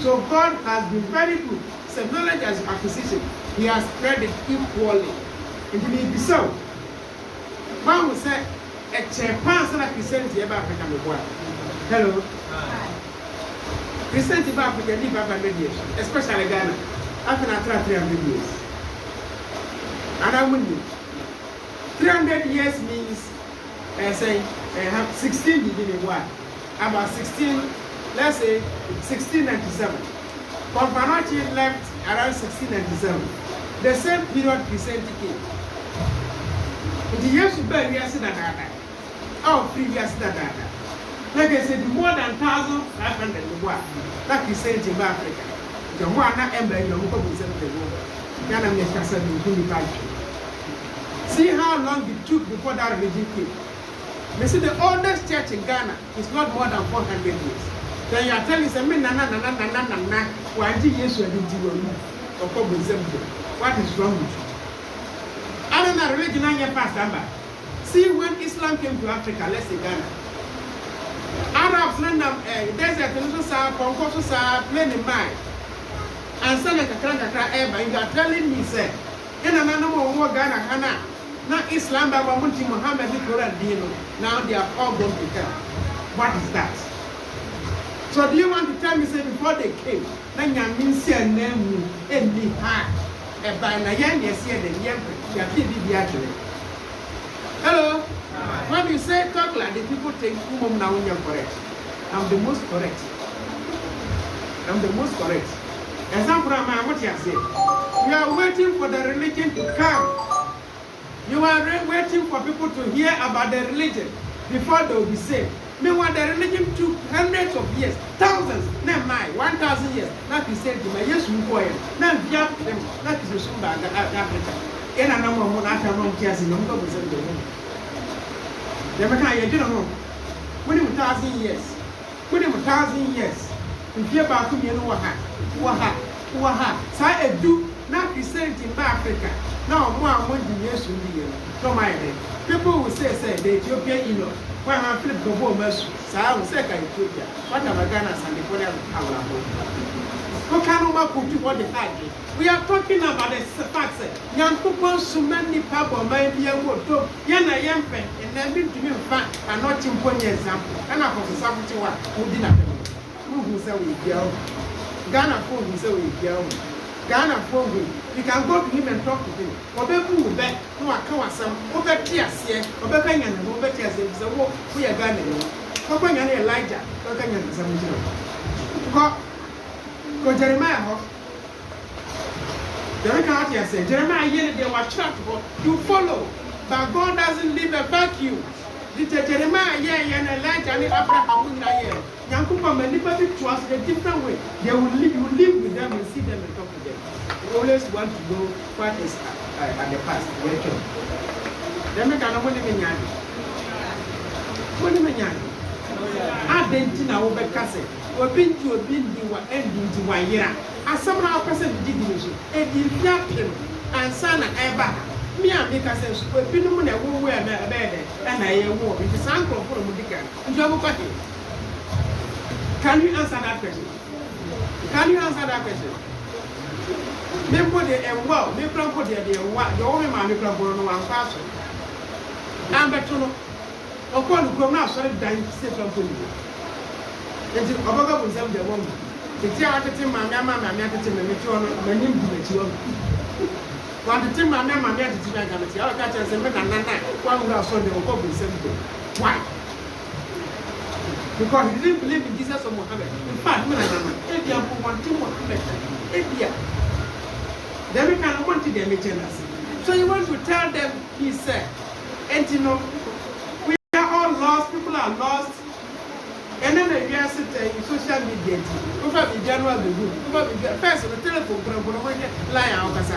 So God has been very good. So knowledge as acquisition, He has spread it equally. It will be so. One will say a chairperson of Christianity about Africa. Hello. Christianity about Africa live 500 years, especially Ghana. Africa 300 years. And I win 300 years means say have 16 beginning what? About 16, let's say 1697. Confanachi left around 1697. The same period Christianity came. The years we are seeing that. Oh, 3 years that. Like I said, more than 1,500 that Christianity in Africa. The one not ember in the Moko Ghana make us a see how long it took before that religion came. You see, the oldest church in Ghana is not more than 400 years. Then you are telling me, what is wrong with you? I don't know religion on your past number. See, when Islam came to Africa, let's say Ghana, Arabs, desert, and plain in mind. And son of and you are telling me, say, in another more Ghana, now Islam, Muhammad, now they are all going to come. What is that? So do you want to tell me, say, before they came, then you mean see a name and be hard. And by the young, you see the young, you are TV actually. Hello? When you say talk like the people think, now when you're correct. I'm the most correct. I'm the most correct. Example, what you say. You are waiting for the religion to come. You are waiting for people to hear about the religion before they will be saved. Meanwhile, the religion took hundreds of years, thousands, never mind, 1,000 years. Not to say to my yes, we go in. Not the them, not to assume back Africa. In a number of after long years in the world, you know, when 1,000 years, when 1,000 years, if you back to me, Waha, so I do not be sent in Africa. Now, more than years will be from my head. People will say, the Ethiopian, you know, when I flip the whole mess, so I will say, Ethiopia, what am I Ghana and the Korean power? Who can put you what the fact is? We are talking about the facts. Young people, so many people may be able to Yana Yampen, and then to me, and not in one example. And I was something who did not know who said we go. Ghana phone, who said we go. Ghana phone, you can go to him and talk to him. Or people will bet, no, I can't some over tears here, or better and over tears. So, we are Ghana. How can you Elijah? How can you some? Go Jeremiah. Jeremiah, they were trapped. You follow, but God doesn't leave a vacuum. Jeremiah, and Elijah, and Abraham, Yankuba, many people trust a different way. They will live, you live with them and see them and talk to them. You always want to know what is at the past. They make an opinion. What do you mean? I didn't know what Cassie. We've been to a building what ending to 1 year. As somehow person dignity, and you help him and son and ever. Me and because we've been on a woman where a bed and I walk. It is uncle for a Mudica. Can you answer that question? Can you answer that question? Maybe put it and well, maybe put it there. What the only man you can put on one person. I'm better to know. Of course, you come now, so I'm dying to say something. It's a bugger with them, the woman. The theatre team, my mamma, my mamma, my name to the one the team, my mamma, my mamma, the other catchers, and one who has sold the Okobi Center. Why? Because he didn't believe in Jesus or Muhammad. In fact, if you have one team, then we can want to them us. So you want to tell them, he said, and you know, we are all lost, people are lost. And then the years in social media, over the general the group, over the first the telephone program, lie out as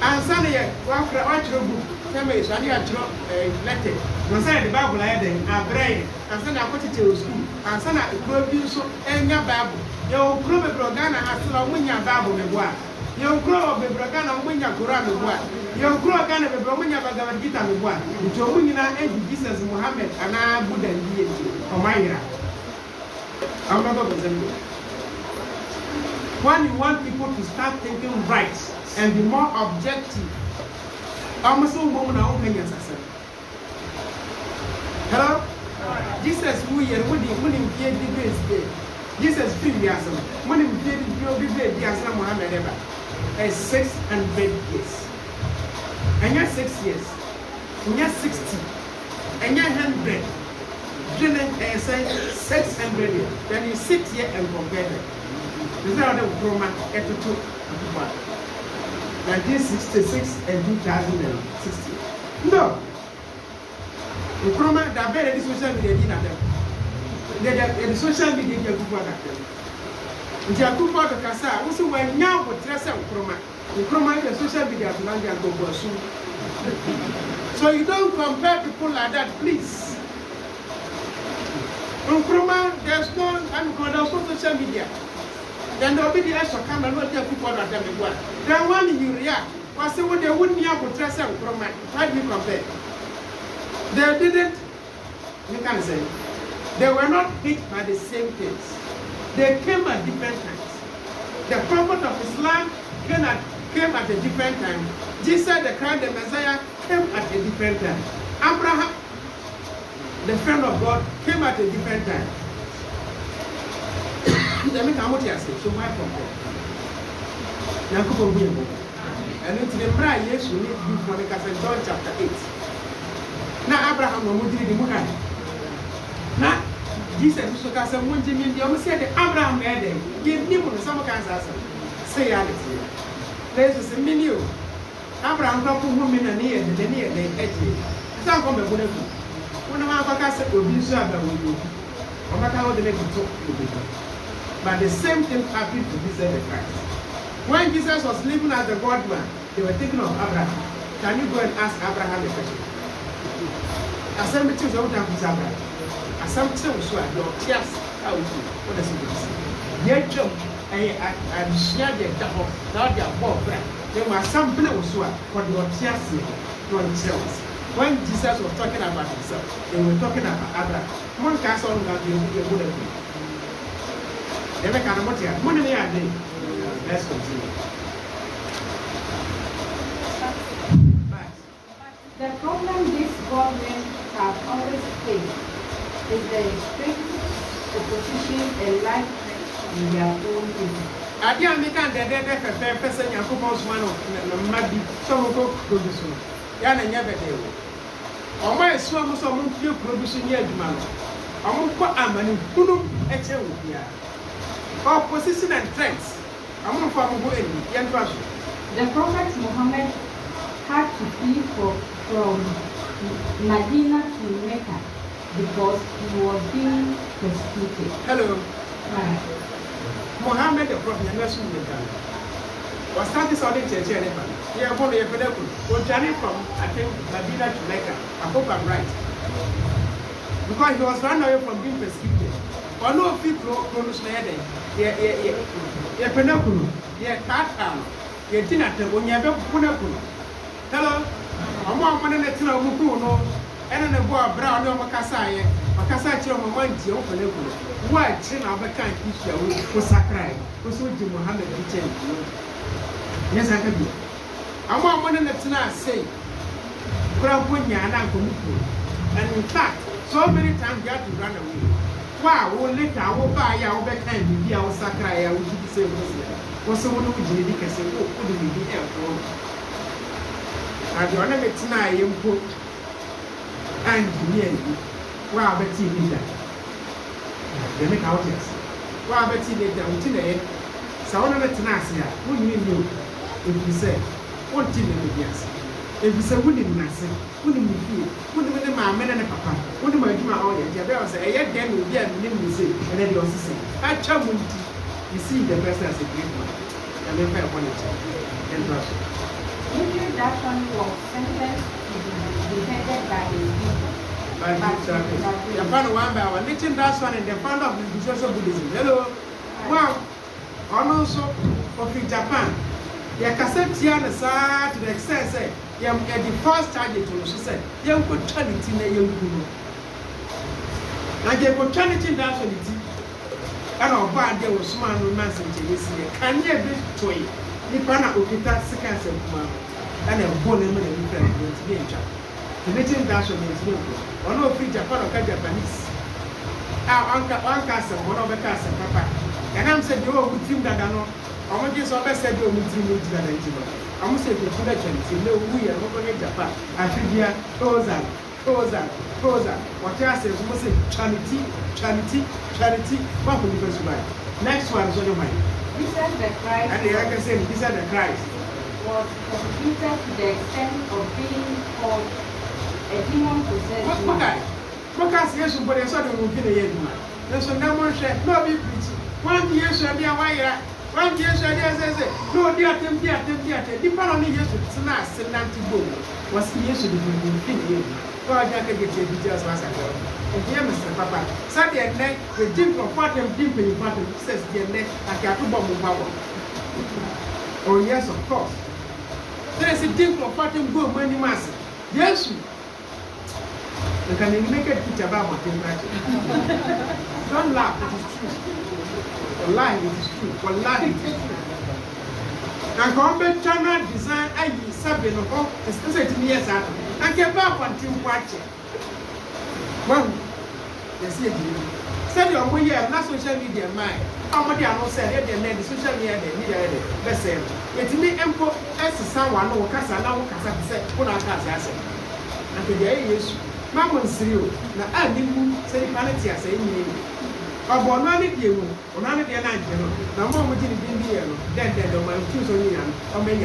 and Sunday, watch your book, tell me, Sunday, I drop a letter. Once I had the Bible, I had a brain, and then I put it to school. answer na ekuro bi so enya Bible. Ye okuro bebro Ghana asela omunya Bible me boa. Ye okuro bebro Ghana omunya Quran me boa. Ye okuro Ghana bebro omunya Bhagavad Gita me boa. Nti omunyina e Jesus Muhammad ana Buddha ndiye omayira. I'm not going to say it. When you want people to start thinking right and be more objective, almost all women are open your success. Hello? Jesus, who you when you fear the grace day. Jesus, free the answer. When you fear the answer, Muhammad ever. 600 years. And you're 6 years. And you're 60. And you're 100. Say 600 years. Then you sit here and compare them. This is how the Roma at 1966 and 2060. No. The Roma, the better social media did not the social media did not have Jacob to Casa, also when now with Tressa Roma. The Roma the social media to land and go soon. So you don't compare people like that, please. There's no social media. Then there will be the extra camera, not the people that them one. Then one you react. Was what they wouldn't be able to dress up from my. Why do you compare? They didn't, you can say, they were not hit by the same things. They came at different times. The prophet of Islam came at a different time. Jesus, the Christ, the Messiah, came at a different time. Abraham, the friend of God, came at a different time. Let me come what you say. So why compare? And into the prayer, yes, you need to do for the John chapter 8. Now Abraham no mudiri di mukan. Now Jesus so ka say munji mi ndi o say the Abraham e dey. Give me mo some kan say say ya dey. Let's say me o. Abraham ko hu mi na ne e dey eje. Say ko me bona ku. Wona ma ka say obi so aba wo ni. O ma ka wo dey make to. But the same thing happened to Jesus the Christ. When Jesus was living as the God man, they were thinking of Abraham. Can you go and ask Abraham a question? Assembly to the Abraham. Assembly to your tears out. What does it mean? Your job, I'm sure the double, not your poor friend. There were some people for your tears, your tears. When Jesus was talking about himself, they were talking about Abraham. One castle that you would have been. Never can what you have. Money are there. Let's continue. The problem these governments have always faced is the strict opposition and life in their own business. I can't make a fair person, your coupons man of Madi, some of those producing. Yana never do. Or my swam some few producing yet, man. I won't put a man in Punu at here. Opposition and trends. I'm not from young person. The Prophet Muhammad had to flee from Medina to Mecca because he was being persecuted. Hello. Muhammad the Prophet never saw Mecca. Was starting Saudi Church anybody? Yeah, I'm going to journey from I think Medina to Mecca. I hope I'm right. Because he was run away from being persecuted. Or no people produce anything. Yeah, Penakulu, yeah, Tatam, yeah, Tinata, when you have a Punakulu. Hello, I'm one in the Tina Mukuno, and then a boy brown over Casaya, or Casacho, my mind, you open it. Why, China, I can't teach you for Sakai, who's with you, Mohammed, yes, I can be. I'm one in the Tina say, Grandpunya and Uncle Muku. And in fact, so many times you have to run away. Wow, later I will buy our back and be our Sakai, I will be the same. Was someone who did it, say, oh, couldn't be here for I don't know if tonight you put and near you. Wow, but you need that. They make out yes. Wow, but you need that today. So, one of the Tanasia, who you knew if you say, what did you yes? If you say, wouldn't you say, wouldn't you feel? Wouldn't you my men and papa? Wouldn't you my audience? You say, I yet then will be a name say, and then you also say, I chum you see the person as a great man. And then I want it. And Russia. Usually that one was sentenced to be beheaded by his people. The founder one by one. Nitin das one and the founder of the social Buddhism. Hello. Wow. Also of Japan. The cassette here the side to the extent say, "Yam at the first target to she said, young paternity in a young guru." And the paternity dance on it. And our bad there was small romance in this year. Can you be toy? Nipana Okita seconds of Kuma and a bone in the different the meeting dash on his room. One of the Japan or Japanese. Our uncle, one castle, one of the castle, Papa. And I'm said, you would think that I know. I want you to say you would think that I do. I must say, to the chance, you know, we are not in Japan. I should hear Tozan. What I say, we must say charity. What will you buy? Next one is on your mind. Jesus the Christ. And the other say, Jesus the Christ was persecuted to the extent of being called a demon-possessed man. Because yes, but I saw them will be the young man. There's a number of share, no big preach. 1 year, so I be a wire. 1 year, so I say, no, dear, depend on the years with Snass and Nantibo. Was he used to be in so I can't get your details as I go. And dear Mr. Papa, Sunday at night, the dim of what I'm dimping in front of says, dear neck, I can't do bomb power. Oh, yes, of course. There is a dim of what I'm going money mass. Yes, you can make a picture about what you're Don't laugh, it is true. Wallahi, it is true. Wallahi, it is true. And come channel design, I use something of all, especially to me as I get back on team watching. Well, yes, you said your way, not social media, mine. How much I know said, the social media, the same. It's me, Empo, as someone who can say, put our cars. And today is Mamma Srio. Now I didn't say vanity as a name. About none of you, or none of the night, no more would it be here. Then the man choose on you or many.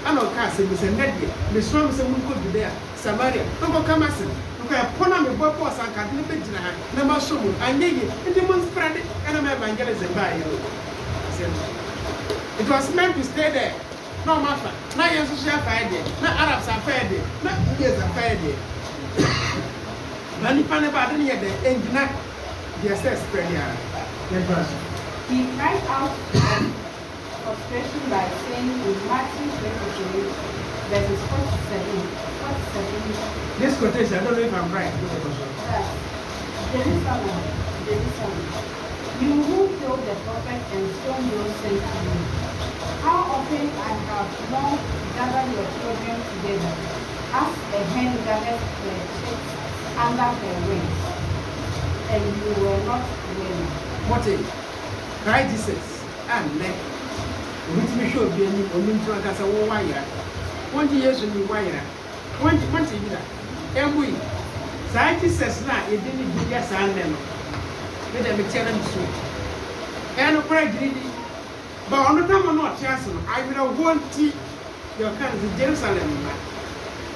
I know Cassie was a neddy. The swamps and could be there. Samaria, no come as okay, upon a boy was and can't live in her. No more so. I need it. And the moon spread it, and I'm evangelism by you. It was meant to stay there. No matter. Now you're social fair day. Not Arabs are fair day. Not Indians are fair day. Many Panabad near the engineer. Yes, spread here. He cried out in frustration by saying in Matthew 23, verses 47. This quotation, I don't know if I'm right. Jerusalem, you who killed the prophet and stoned those sent to you. How often I have longed to gather your children together, as a hen gathers her chicks under her wings, and you were not willing. What is Christ Jesus? And neck. Which me show be any or as a wire. 20 years in the wire. 20 years. And we, scientists says now, it didn't be yes and then. Let them tell them so. And a prayer. But on the time of not chance, I will want your kind of Jerusalem.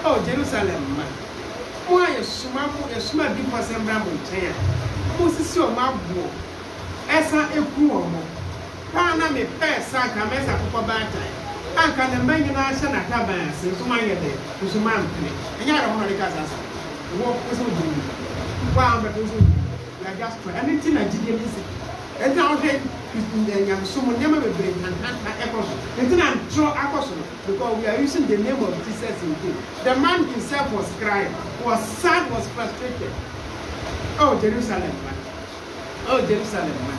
Oh, Jerusalem. Why a smart people send Rambo 10? Who's is your mouth? Essa e Kuomo. Pana me pay Saka Mesa for bad time. I can imagine I send a cabin since my day, who's a man. And I don't want to get us. Walk with you. Wow, but like just for anything I didn't listen. And now, someone never bring an apostle. And then I'm sure apostle because we are using the name of Jesus in vain. The man himself was crying, was sad, was frustrated. Oh, Jerusalem, man. Oh, Jerusalem, man.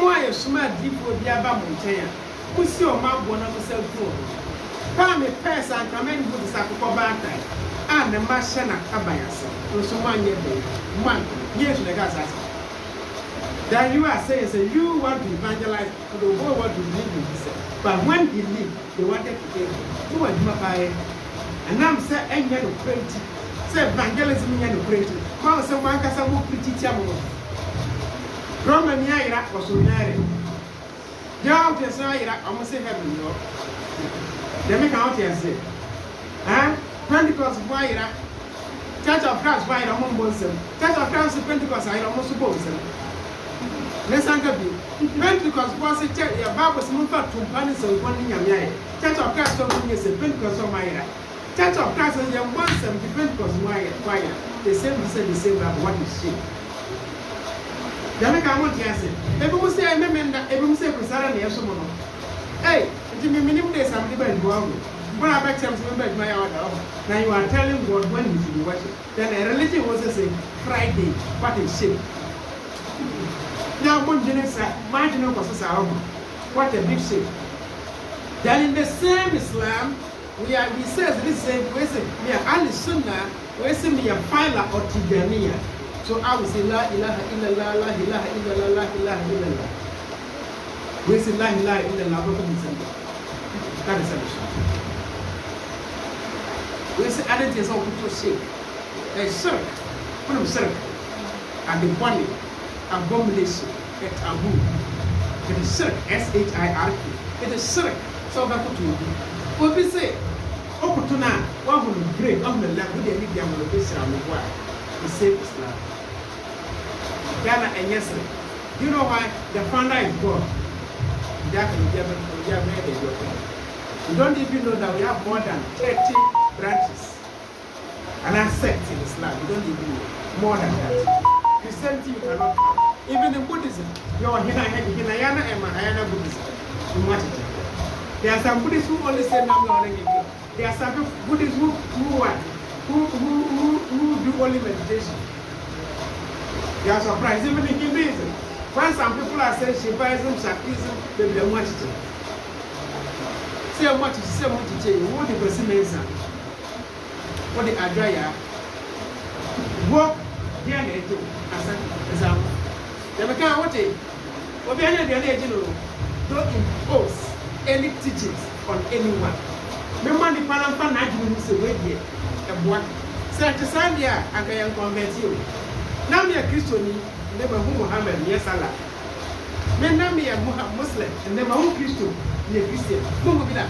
Why a smart deep would be about Montana? Who see your mouth one of yourself for? Come a pass and come in with the sack of bad time. And the Mashana Kabayas. So someone year day. Man, yes, the Gaza. Then you are saying, you want to evangelize for the whole world to believe in Jesus. But when he lived, they wanted to take him. Who was my and I'm saying, and you're crazy. Say evangelism and crazy. How someone can say, who preach Chamber? Roman Iraq was married. Down to say, I must say, heaven, no. They make out here say, Pentecost, why Iraq? Church of Christ, why among Bonson? Church of Christ, Pentecost, I almost suppose. Let's be Pentecost was a church, a Bible, some thought to punish a 1 year. Church of Christ, so many years, a Pentecost of my Church of Christ, and young once, and Pentecost, why? the same but what is shape? Then I want to answer. Everyone say I remember everyone say Prisara near someone. Hey, it is minimum days I'm living in Guam. When I back time to remember my order, now you are telling God when you should be watching. Then a religion was a Friday, what is shape? Now, one genocide, marginal process, what a big shape. Then in the same Islam, we say this same we say we are al sunnah, we say we are filer or tijaniya. So I will say la ilaha illallah, la ilaha illallah, la ilaha illallah. We say la ilaha illallah, what is it? That is it. We say identity is all to shake. A shirk, one of shirk, and the body, abomination, a taboo. It is shirk, S-H-I-R-K. It is shirk. So that what we say, Okutuna, one will break on the land with the media on the base around the world. The same Islam. Ghana and yesterday. You know why? The founder is God. You don't even know that we have more than 30 branches and a sect in Islam. You don't even know more than that. Christianity you cannot have. Even in Buddhism, you are Hinayana and Mahayana Buddhism. You watch it. There are some Buddhists who only say Nam. There are some Buddhists who do only meditation. They are surprised. Even in Hinduism, when some people are saying Shivaism, Shaktism, they don't watch it. Say how much to change. What the person means, what the Adria work here they do as an example. They become what they don't impose any teachings on anyone. Remember the Panampa Najum is a way here. And what? Such a Sandia, I can convert you. Now me a Christian, never Muhammad, yes, Allah. Men now me a Muslim, and never who Christian, be a Christian. Who be that?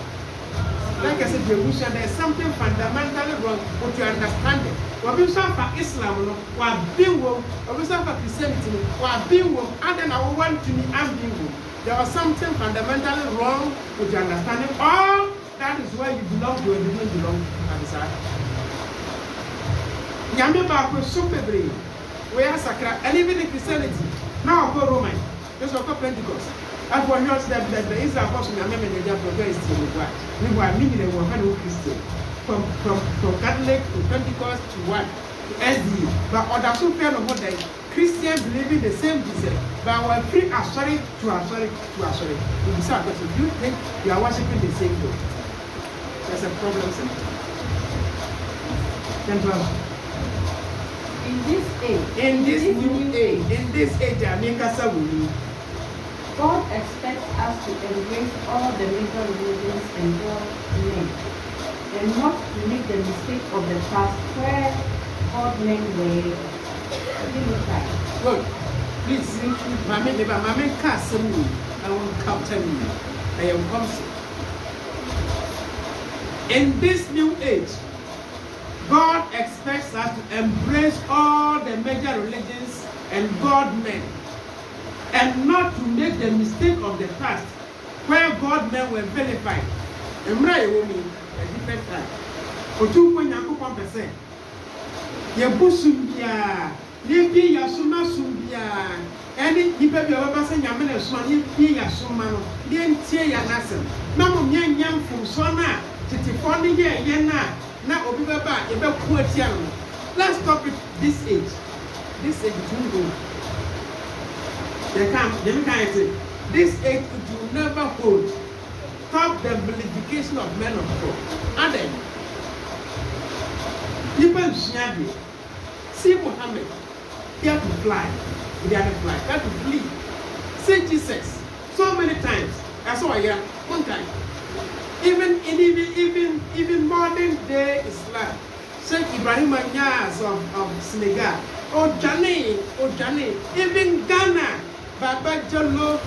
Like I said, there is something fundamentally wrong with your understanding. What we saw for Islam, what being wrong, what we saw for Christianity, what being wrong, and then I want to be ambiguous. There was something fundamentally wrong with your understanding, or that is where you belong to or you don't belong to. Yami Baku Super we are Sakra, and even in Christianity, now I go Roman, just a Pentecost. And for yours, that the Israel person, I remember the Japan is still required. We were meeting a woman Christian from Catholic to Pentecost to what? To SDU. But on the super of what they Christians believe in the same Jesus, but we're free sorry to sorry. You decide because if you think you are worshiping the same God, there's a problem sometimes. In this new age, God expects us to embrace all the major religions and God men, and not to make the mistake of the past where God men were. Look, please, Mamma Castle, I will capture me. I am conscious. In this new age, God expects us to embrace all the major religions and God men, and not to make the mistake of the past, where God men were vilified. And right woman, a different time. For 2.1%. Yabusumbia, Lipi Yasuma Sumbia, any people you ever seen Yaman Swan, Lipi Yasuma, Lientia Yanasam, Mamma Yan from Sona, Titifoni Yana, now Obiba, about Kuatian. Let's stop it this age. This age is go. They can't say, this age will never hold. Stop the vilification of men of God. And then, people see Muhammad, he had to fly. He had to fly. He had to flee. See Jesus so many times. I saw one time. Even modern day Islam. Sheikh Ibrahim Anyas of Senegal. Oh Jane, even Ghana. Baba Jolo.